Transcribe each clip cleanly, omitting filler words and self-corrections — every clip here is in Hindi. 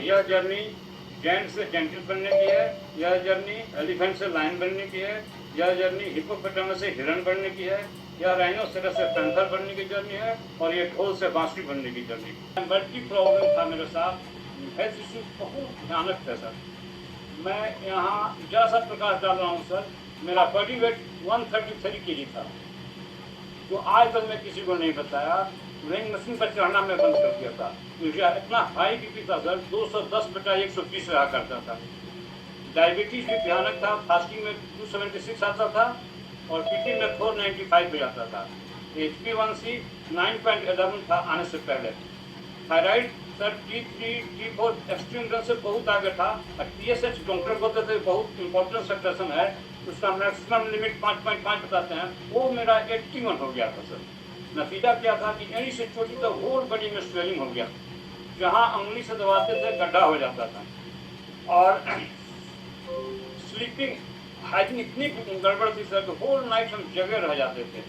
यह जर्नी जैंट से जेंटिल बनने की है, यह जर्नी एलिफेंट से लायन बनने की है, यह जर्नी हिप्पोपोटामस से हिरन बनने की है, यह राइनोसेरस से पैंथर बनने की जर्नी है, और ये ढोल से बांसुरी बनने की जर्नी। मल्टी प्रॉब्लम था मेरे साथ, हेल्थ इश्यू बहुत भयानक था सर। मैं यहाँ जरा सा प्रकाश डाल रहा हूँ सर। मेरा बॉडी वेट 133 kg था, जो आज तक मैं किसी को नहीं बताया। वेइंग मशीन पर चढ़ना मैं बंद कर दिया था। मुझे इतना हाई बीपी था सर, 210/120 रहा करता था। डायबिटीज भी भयानक था, फास्टिंग में 276 आता था और पीपी में 495 भी आता था। HbA1c 9.11 था आने से पहले। Thyroid sir T3 T4 extreme run से बहुत आगे था। और TSH डॉक्टर बोलते थे बहुत इंपॉर्टेंट सब्सटेंशन है, उसका मैक्सिमम लिमिट 5.5 बताते हैं, वो मेरा 81 हो गया था सर। नतीजा क्या था कि एड़ी से चोटी तक होल बॉडी में स्वेलिंग हो गया, जहाँ अंगुली से दबाते थे गड्ढा हो जाता था। और स्लीपिंग हाइजीन इतनी गड़बड़ थी सर कि होल नाइट हम जगह रह जाते थे।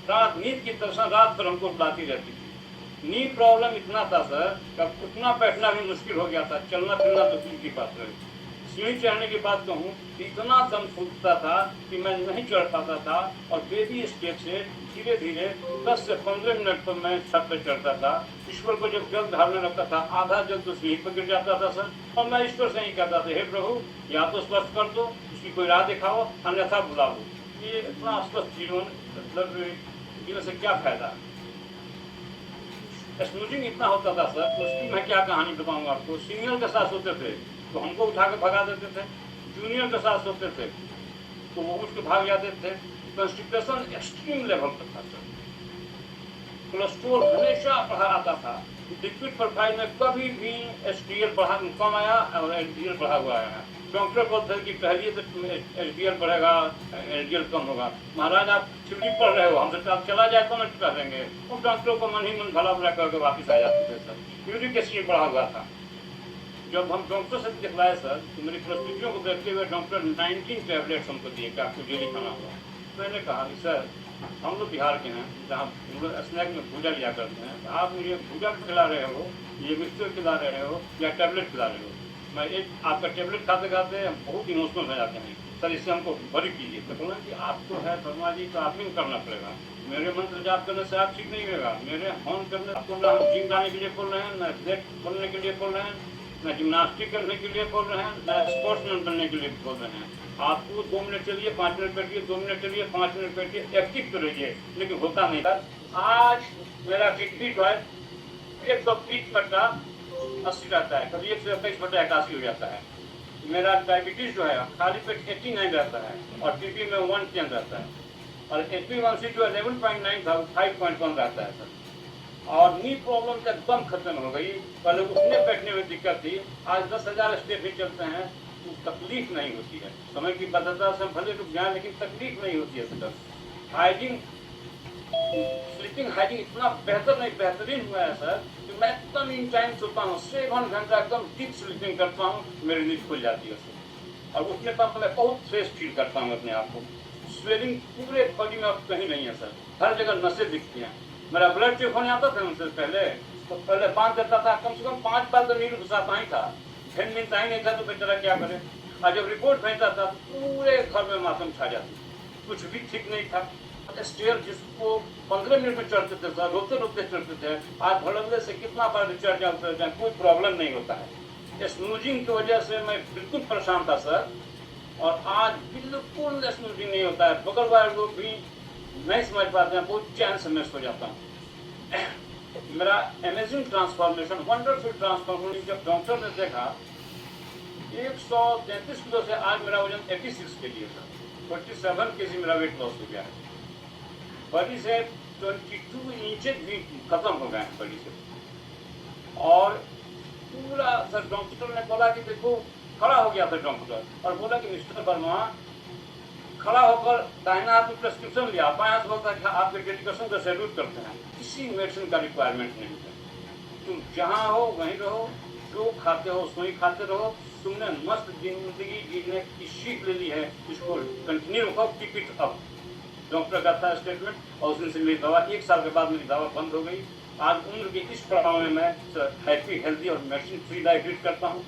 रात नींद की तरह रात भर हमको बुलाती रहती थी। नी प्रॉब्लम इतना था सर कि उठना बैठना भी मुश्किल हो गया था, चलना फिरना तो दूर की बात रही। सीढ़ी चढ़ने की बात कहूँ तो इतना दम फूटता था कि मैं नहीं चढ़ पाता था, और बेबी स्टेप से धीरे धीरे 10 से 15 मिनट पर मैं छत पर चढ़ता था। ईश्वर को जब जल ढालने लगता था, आधा जल तो सीढ़ी पर गिर जाता था सर, और मैं ईश्वर से ही कहता था, हे प्रभु या तो स्वस्थ कर दो, उसकी कोई राह दिखाओ, अन्यथा बुला लो। ये इतना स्वस्थ जीवन मतलब जीवन से क्या फायदा। स्नूजिंग इतना होता था सर, उसकी मैं क्या कहानी बताऊंगा आपको। सीनियर के साथ सोते थे तो हमको उठा के भगा देते थे, जूनियर के साथ सोते थे तो वो उसको भाग जाते थे। कॉन्स्टिपेशन एक्सट्रीम लेवल पर था सर। कोलेस्ट्रोल हमेशा बढ़ा आता था। लिक्विड प्रोफाइल में कभी भी HDL बढ़ा कम आया और LDL बढ़ा हुआ आया। डॉक्टर बोलते हैं कि पहले तो HDL बढ़ेगा, LDL कम होगा। महाराज आप थियोरी पढ़ रहे हो, हमसे आप चला जाए तो नहीं करेंगे। उस डॉक्टरों को मन ही मन भला बुरा करके वापिस आ जाते थे सर। यूरिक एसिड बढ़ा हुआ था। जब हम डॉक्टर से दिखलाए सर तो मेरी परिस्थितियों को देखते हुए डॉक्टर 19 टैबलेट्स हमको दिए कि आपको डेली खाना होगा। मैंने कहा कि सर हम लोग बिहार के हैं, जहाँ हम लोग स्नैक में भूजा लिया करते हैं, आप मुझे भूजा खिला रहे हो, ये मिक्सचर खिला रहे हो या टैबलेट खिला रहे हो। मैं एक आपका टैबलेट खाते खाते बहुत इमोशनल हो जाते हैं, सर इससे हमको भरी कीजिए। तो बोला कि आपको है वर्मा जी तो आप ही को करना पड़ेगा, मेरे मंत्र जाप करने से आप ठीक नहीं होगा। मेरे होम करने आपको ना हम जिम जाने के लिए बोल रहे हैं, ना एथलेट बनने के लिए बोल रहे हैं, ना जिम्नास्टिक करने के लिए बोल रहे हैं, ना स्पोर्ट्समैन बनने के लिए बोल रहे हैं। आपको 2 मिनट चलिए, 5 मिनट बैठिए, 2 मिनट चलिए, 5 मिनट बैठिए, एक्टिव तो रहिए, लेकिन होता नहीं था। आज मेरा किडनी जो है 130/80 रहता है, कभी 121/81 हो जाता है। मेरा डायबिटीज जो है खाली पेट 89 रहता है और बीपी में 110 रहता है, और HbA1c जो 11.9 था 5.1 रहता है सर। और नी प्रॉब्लम तो एकदम खत्म हो गई। पहले उठने बैठने में दिक्कत थी, आज 10,000 स्टेप भी चलते हैं तो तकलीफ नहीं होती है। समय की बदलता से भले रुक जाए लेकिन तकलीफ नहीं होती है सर। हाइजीन स्लीपिंग हाइजीन इतना बेहतर नहीं बेहतरीन हुआ है सर कि मैं एकदम इन टाइम सोता हूँ, 7 घंटा एकदम डीप स्लीपिंग करता हूँ, मेरी नींद खुल जाती है सर। और उठने पर मैं बहुत फ्रेश फील करता हूँ अपने आप को। स्वेलिंग पूरे बॉडी में अब कहीं नहीं है सर, हर जगह नसें दिखती हैं। मेरा ब्लड चेक होने आता था उनसे पहले, तो पहले बांध देता था, कम से कम 5 बार तो नील घुसाता ही था, फिर मिलता ही नहीं था तो बेचारा क्या करे। और जब रिपोर्ट भेजता था तो पूरे घर में मातम छा जाती, कुछ भी ठीक नहीं था। स्टेयर जिसको 15 मिनट में चढ़ते थे सर, रोते रोते चढ़ते थे, आज धड़ल्ले से कितना बार चढ़ जाए उतर जाए, कोई प्रॉब्लम नहीं होता है। स्नूजिंग की वजह से मैं बिल्कुल परेशान था सर, और आज बिल्कुल स्नूजिंग नहीं होता है। बगल वाले लोग भी नहीं समझ पाते हैं, बहुत चैन से मैं सो जाता हूँ। मेरा अमेजिंग ट्रांसफॉर्मेशन, वंडरफुल ट्रांसफॉर्मेशन जब डॉक्टर ने देखा, 133 किलो से आज मेरा वजन 86 kg था, 47 kg मेरा वेट लॉस हो गया है। बॉडी से 22 इंचेस भी खत्म हो गए हैं बॉडी से। और पूरा सर डॉक्टर ने बोला कि देखो, खड़ा हो गया था डॉक्टर और बोला कि मिस्टर वर्मा, खड़ा होकर दाहिना हाथ में प्रेस्क्रिप्शन लिया, बाएं हाथ बोलता है आपके डेडिकेशन को सैल्यूट करते हैं, किसी मेडिसिन का रिक्वायरमेंट नहीं है, तुम जहाँ हो वहीं रहो, जो खाते हो वहीं खाते रहो, तुमने मस्त जिंदगी जीने की सीख ले ली है, इसको कंटिन्यू रखो, कीप इट अप। डॉक्टर का था स्टेटमेंट, और उस दिन से मेरी दवा 1 साल के बाद मेरी दवा बंद हो गई। आज उम्र के इस पड़ाव में मैं हैप्पी, हेल्दी और मेडिसिन फ्री लाइफ लीड करता हूँ।